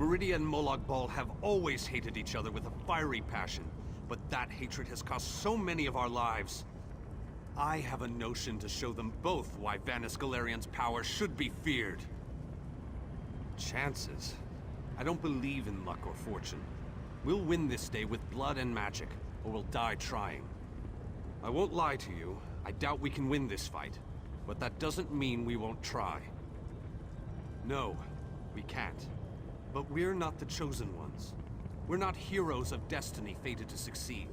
Meridia and Molag Bal have always hated each other with a fiery passion, but that hatred has cost so many of our lives. I have a notion to show them both why Vanis Galarian's power should be feared. Chances? I don't believe in luck or fortune. We'll win this day with blood and magic, or we'll die trying. I won't lie to you, I doubt we can win this fight, but that doesn't mean we won't try. No, we can't. But we're not the chosen ones. We're not heroes of destiny fated to succeed.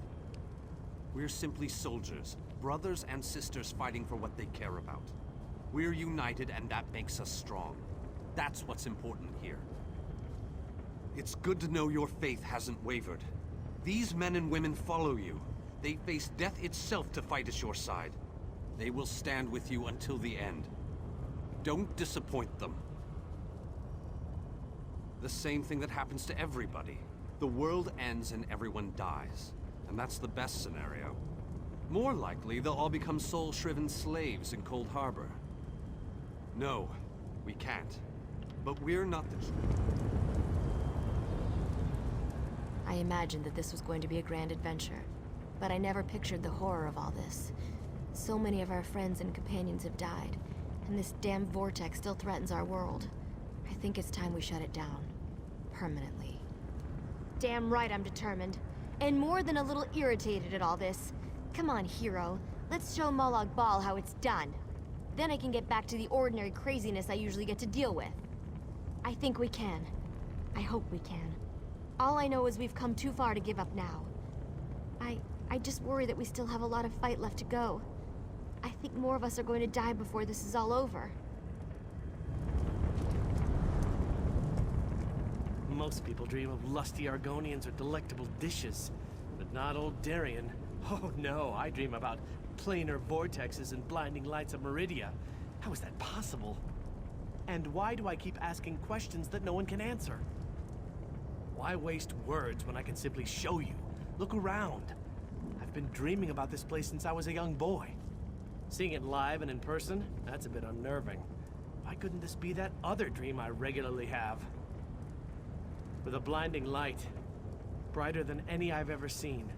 We're simply soldiers, brothers and sisters fighting for what they care about. We're united and that makes us strong. That's what's important here. It's good to know your faith hasn't wavered. These men and women follow you. They face death itself to fight at your side. They will stand with you until the end. Don't disappoint them. The same thing that happens to everybody. The world ends and everyone dies. And that's the best scenario. More likely, they'll all become soul-shriven slaves in Cold Harbor. No, we can't. But we're not the... I imagined that this was going to be a grand adventure, but I never pictured the horror of all this. So many of our friends and companions have died, and this damn vortex still threatens our world. I think it's time we shut it down. Permanently. Damn right I'm determined. And more than a little irritated at all this. Come on, hero. Let's show Molag Bal how it's done. Then I can get back to the ordinary craziness I usually get to deal with. I think we can. I hope we can. All I know is we've come too far to give up now. I just worry that we still have a lot of fight left to go. I think more of us are going to die before this is all over. Most people dream of lusty Argonians or delectable dishes, but not old Darien. Oh no, I dream about planar vortexes and blinding lights of Meridia. How is that possible? And why do I keep asking questions that no one can answer? Why waste words when I can simply show you? Look around. I've been dreaming about this place since I was a young boy. Seeing it live and in person, that's a bit unnerving. Why couldn't this be that other dream I regularly have? With a blinding light, brighter than any I've ever seen.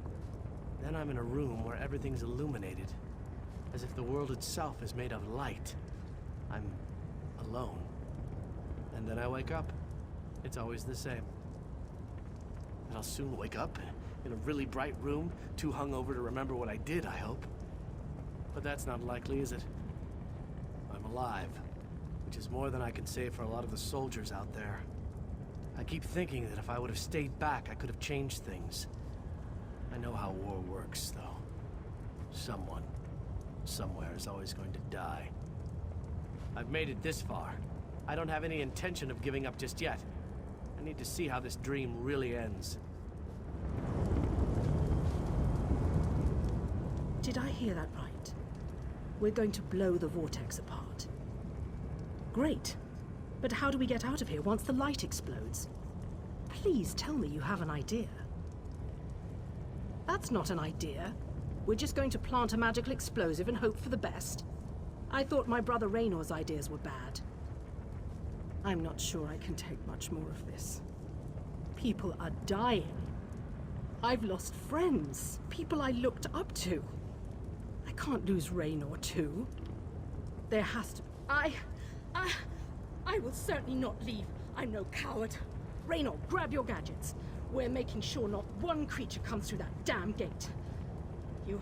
Then I'm in a room where everything's illuminated, as if the world itself is made of light. I'm alone. And then I wake up. It's always the same. And I'll soon wake up in a really bright room, too hungover to remember what I did, I hope. But that's not likely, is it? I'm alive, which is more than I can say for a lot of the soldiers out there. I keep thinking that if I would have stayed back, I could have changed things. I know how war works, though. Someone, somewhere is always going to die. I've made it this far. I don't have any intention of giving up just yet. I need to see how this dream really ends. Did I hear that right? We're going to blow the vortex apart. Great. But how do we get out of here once the light explodes? Please tell me you have an idea. That's not an idea. We're just going to plant a magical explosive and hope for the best. I thought my brother Raynor's ideas were bad. I'm not sure I can take much more of this. People are dying. I've lost friends, people I looked up to. I can't lose Raynor too. There has to... I will certainly not leave. I'm no coward. Raynor, grab your gadgets. We're making sure not one creature comes through that damn gate. You're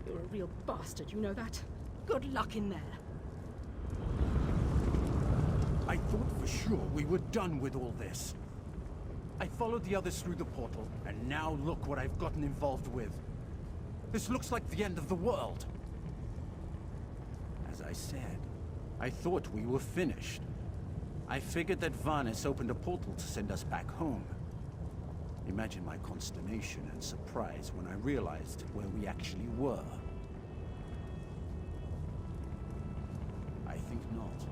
a real bastard, you know that? Good luck in there. I thought for sure we were done with all this. I followed the others through the portal, and now look what I've gotten involved with. This looks like the end of the world. As I said, I thought we were finished. I figured that Vanis opened a portal to send us back home. Imagine my consternation and surprise when I realized where we actually were. I think not.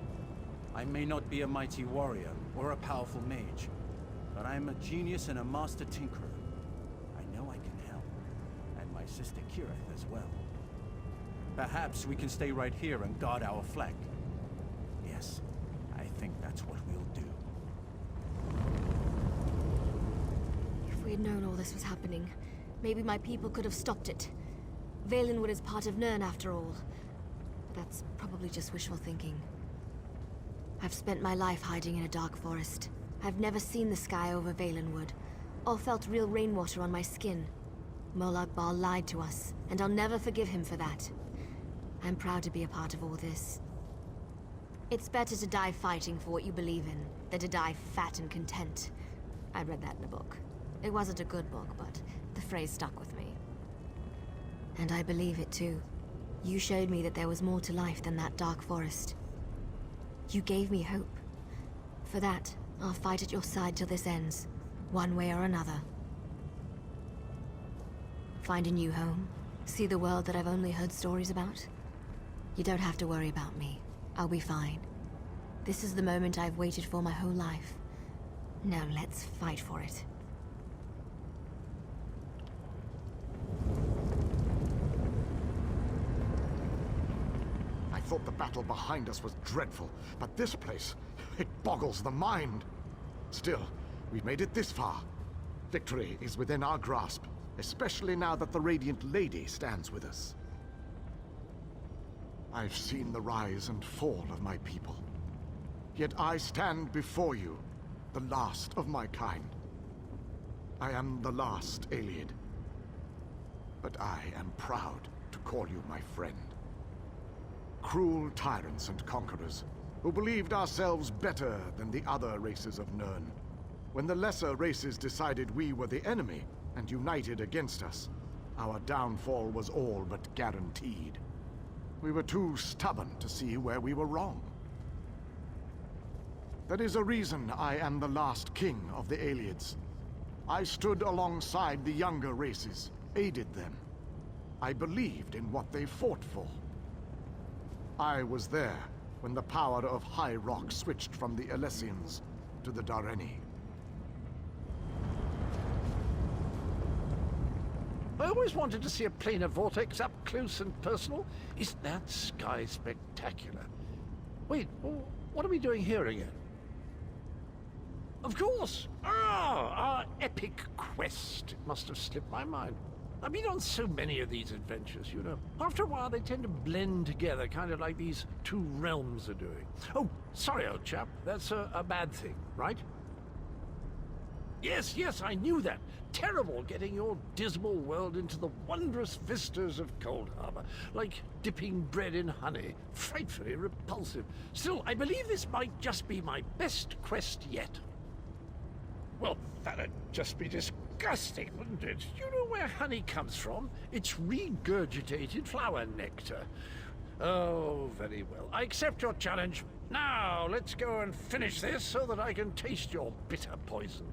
I may not be a mighty warrior or a powerful mage, but I am a genius and a master tinkerer. I know I can help, and my sister Kirith as well. Perhaps we can stay right here and guard our flank. Yes, I think that's what we'll do. we had known all this was happening, maybe my people could have stopped it. Valenwood is part of Nirn after all. That's probably just wishful thinking. I've spent my life hiding in a dark forest. I've never seen the sky over Valenwood, or felt real rainwater on my skin. Molag Bal lied to us, and I'll never forgive him for that. I'm proud to be a part of all this. It's better to die fighting for what you believe in, than to die fat and content. I read that in a book. It wasn't a good book, but the phrase stuck with me. And I believe it too. You showed me that there was more to life than that dark forest. You gave me hope. For that, I'll fight at your side till this ends, one way or another. Find a new home, see the world that I've only heard stories about. You don't have to worry about me. I'll be fine. This is the moment I've waited for my whole life. Now let's fight for it. I thought the battle behind us was dreadful, but this place, it boggles the mind. Still, we've made it this far. Victory is within our grasp, especially now that the Radiant Lady stands with us. I've seen the rise and fall of my people. Yet I stand before you, the last of my kind. I am the last Ayleid. But I am proud to call you my friend. Cruel tyrants and conquerors, who believed ourselves better than the other races of Nirn. When the lesser races decided we were the enemy and united against us, our downfall was all but guaranteed. We were too stubborn to see where we were wrong. That is a reason I am the last king of the Ayleids. I stood alongside the younger races, aided them. I believed in what they fought for. I was there when the power of High Rock switched from the Alessians to the Dareni. I always wanted to see a planar vortex up close and personal. Isn't that sky spectacular? Wait, what are we doing here again? Of course! Ah, our epic quest. It must have slipped my mind. I've been on so many of these adventures, you know. After a while, they tend to blend together, kind of like these two realms are doing. Oh, sorry, old chap. That's a bad thing, right? Yes, I knew that. Terrible getting your dismal world into the wondrous vistas of Cold Harbor. Like dipping bread in honey. Frightfully repulsive. Still, I believe this might just be my best quest yet. Well, that'd just be disgusting, wouldn't it? You know where honey comes from? It's regurgitated flower nectar. Oh, very well. I accept your challenge. Now, let's go and finish this so that I can taste your bitter poison.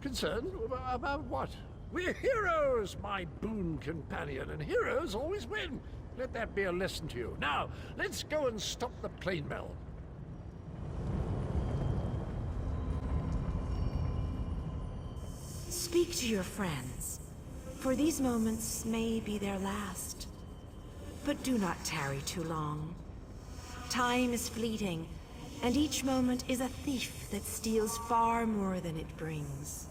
Concerned about what? We're heroes, my boon companion, and heroes always win. Let that be a lesson to you. Now, let's go and stop the plane mill. Speak to your friends, for these moments may be their last. But do not tarry too long. Time is fleeting, and each moment is a thief that steals far more than it brings.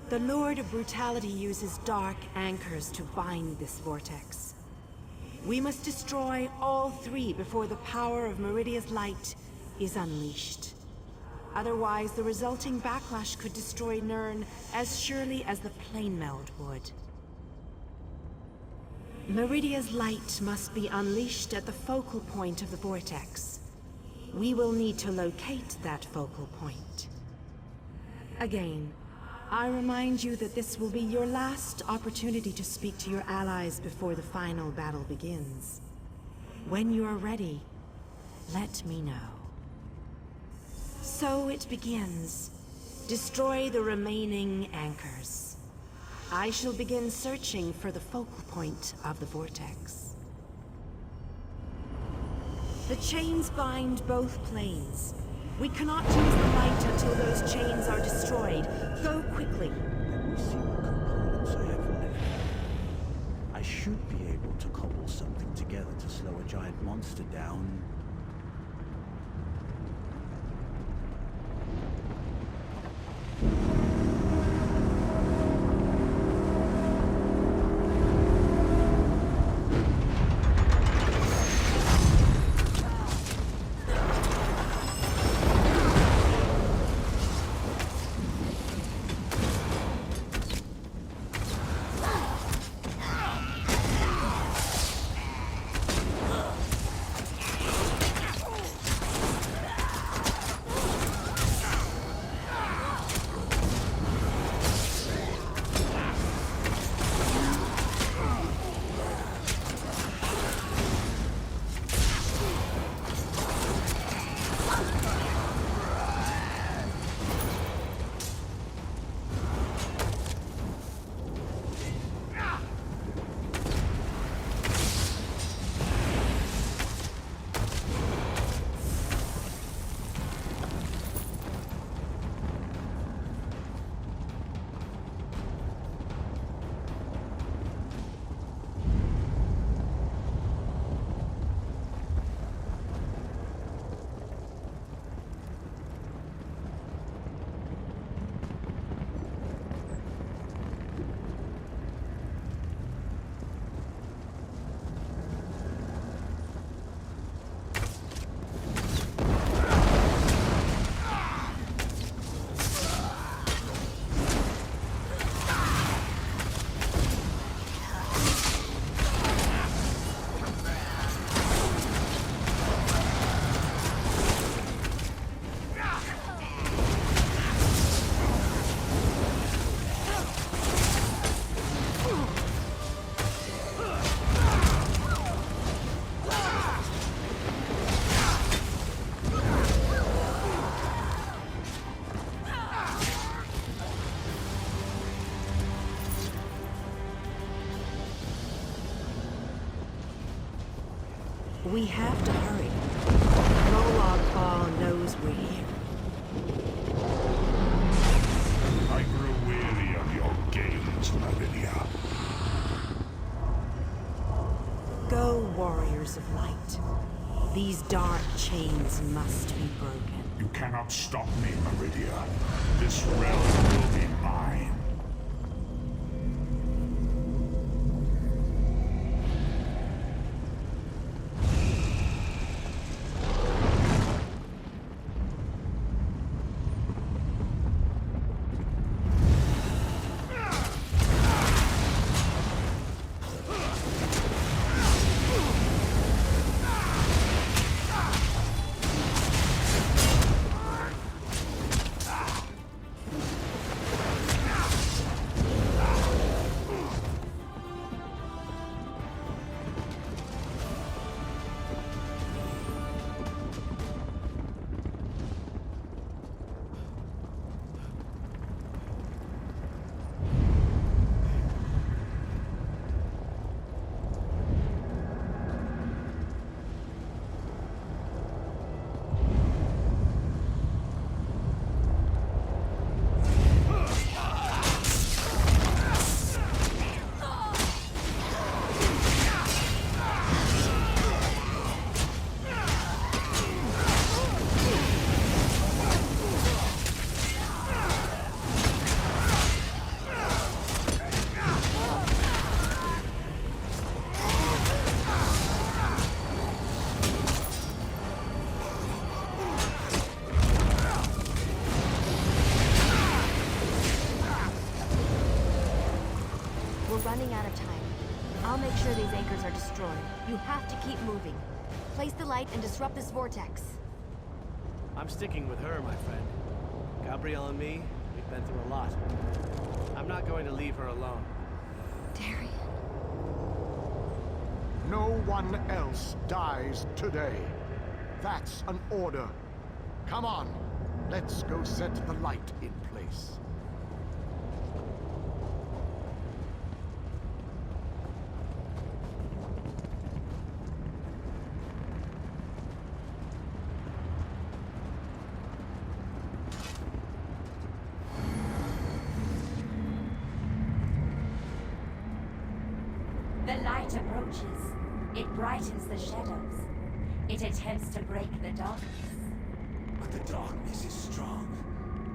The Lord of Brutality uses dark anchors to bind this vortex. We must destroy all three before the power of Meridia's light is unleashed. Otherwise, the resulting backlash could destroy Nirn as surely as the plane meld would. Meridia's light must be unleashed at the focal point of the vortex. We will need to locate that focal point. Again, I remind you that this will be your last opportunity to speak to your allies before the final battle begins. When you are ready, let me know. So it begins. Destroy the remaining anchors. I shall begin searching for the focal point of the vortex. The chains bind both planes. We cannot use the light until those chains are destroyed. Go quickly. Let me see what components I have left. I should be able to cobble something together to slow a giant monster down. We have to hurry. Molag knows we're here. I grew weary of your games, Meridia. Go, warriors of light. These dark chains must be broken. You cannot stop me, Meridia. This realm will be mine. Running out of time. I'll make sure these anchors are destroyed. You have to keep moving. Place the light and disrupt this vortex. I'm sticking with her, my friend. Gabrielle and me, we've been through a lot. I'm not going to leave her alone. Darian. No one else dies today. That's an order. Come on, let's go set the light in place. The light approaches. It brightens the shadows. It attempts to break the darkness. But the darkness is strong.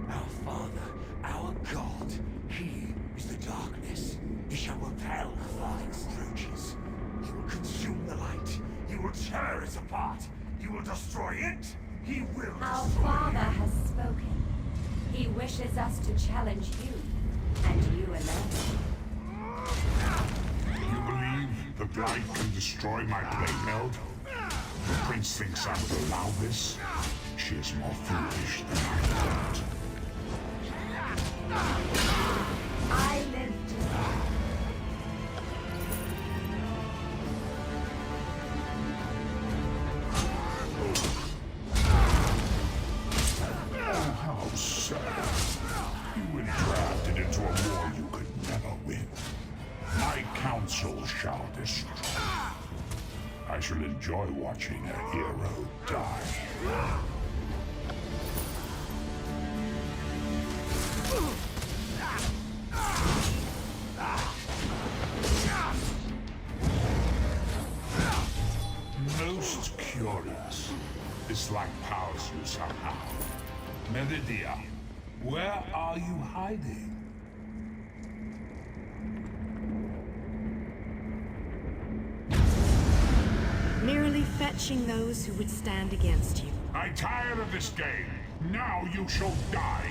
Our Father, our God, He is the darkness. He shall repel the flying stroaches. He will consume the light. He will tear it apart. He will destroy it. He will Our destroy Father it. has spoken. He wishes us to challenge you, and you alone. You believe the light can destroy my playfield? The prince thinks I would allow this? She is more foolish than I thought. I live to see. Oh, how sad. You were drafted into a war you could never win. My counsel shall destroy. I shall enjoy watching a hero die. Most curious. This light powers you somehow. Meridia, where are you hiding? Merely fetching those who would stand against you. I'm tired of this game. Now you shall die.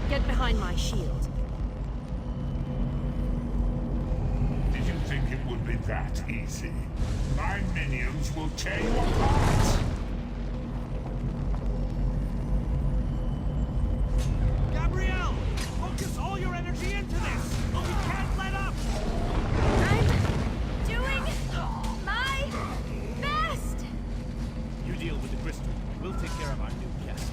Get behind my shield. Did you think it would be that easy? My minions will tear you apart. Gabrielle! Focus all your energy into this! We can't let up! I'm doing my best! You deal with the crystal. We'll take care of our new guests.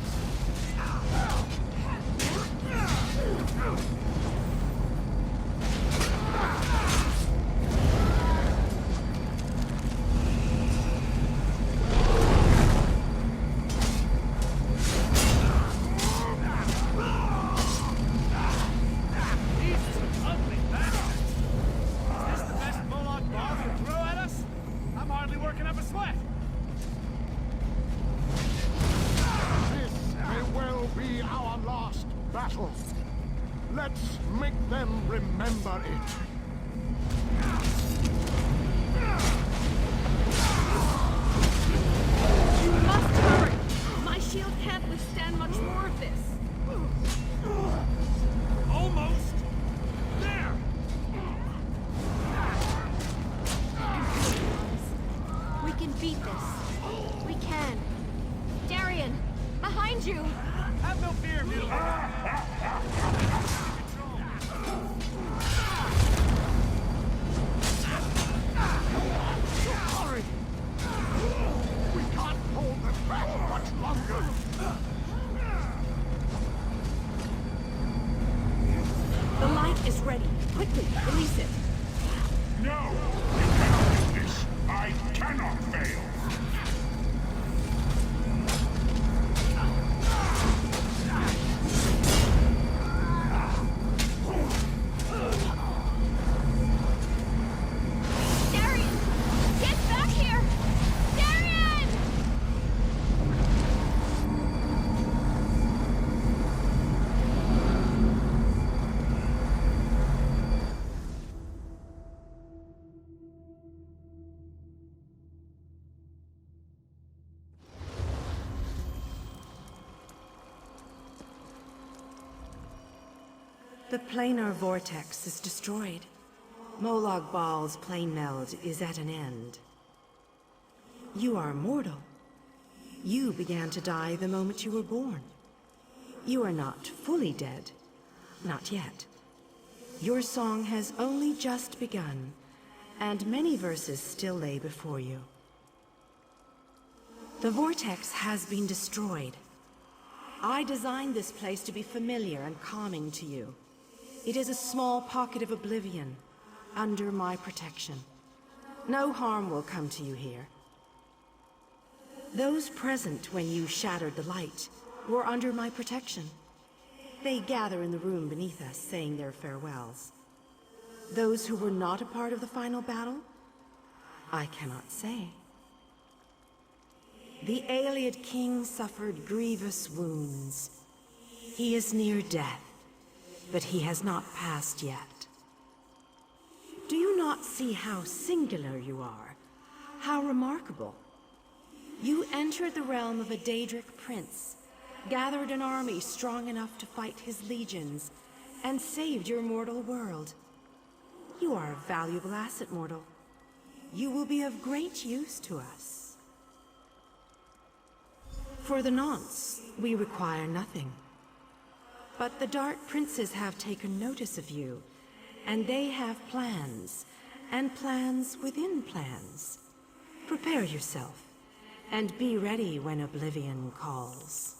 battle. Let's make them remember it. You must hurry! My shield can't withstand much more of this. Almost! There! We can beat this. We can. Darian, behind you! Have no fear, Mutilator. Hurry! We can't hold them back much longer. The light is ready. Quickly, release it. No! You cannot do this! I cannot fail! Darian! Get back here! Darian! The planar vortex is destroyed. Molag Bal's plane meld is at an end. You are mortal. You began to die the moment you were born. You are not fully dead. Not yet. Your song has only just begun, and many verses still lay before you. The vortex has been destroyed. I designed this place to be familiar and calming to you. It is a small pocket of oblivion, under my protection. No harm will come to you here. Those present when you shattered the light were under my protection. They gather in the room beneath us, saying their farewells. Those who were not a part of the final battle, I cannot say. The Ayleid king suffered grievous wounds. He is near death, but he has not passed yet. Do you not see how singular you are? How remarkable? You entered the realm of a Daedric prince, gathered an army strong enough to fight his legions, and saved your mortal world. You are a valuable asset, mortal. You will be of great use to us. For the nonce, we require nothing. But the Dark Princes have taken notice of you, and they have plans, and plans within plans. Prepare yourself, and be ready when Oblivion calls.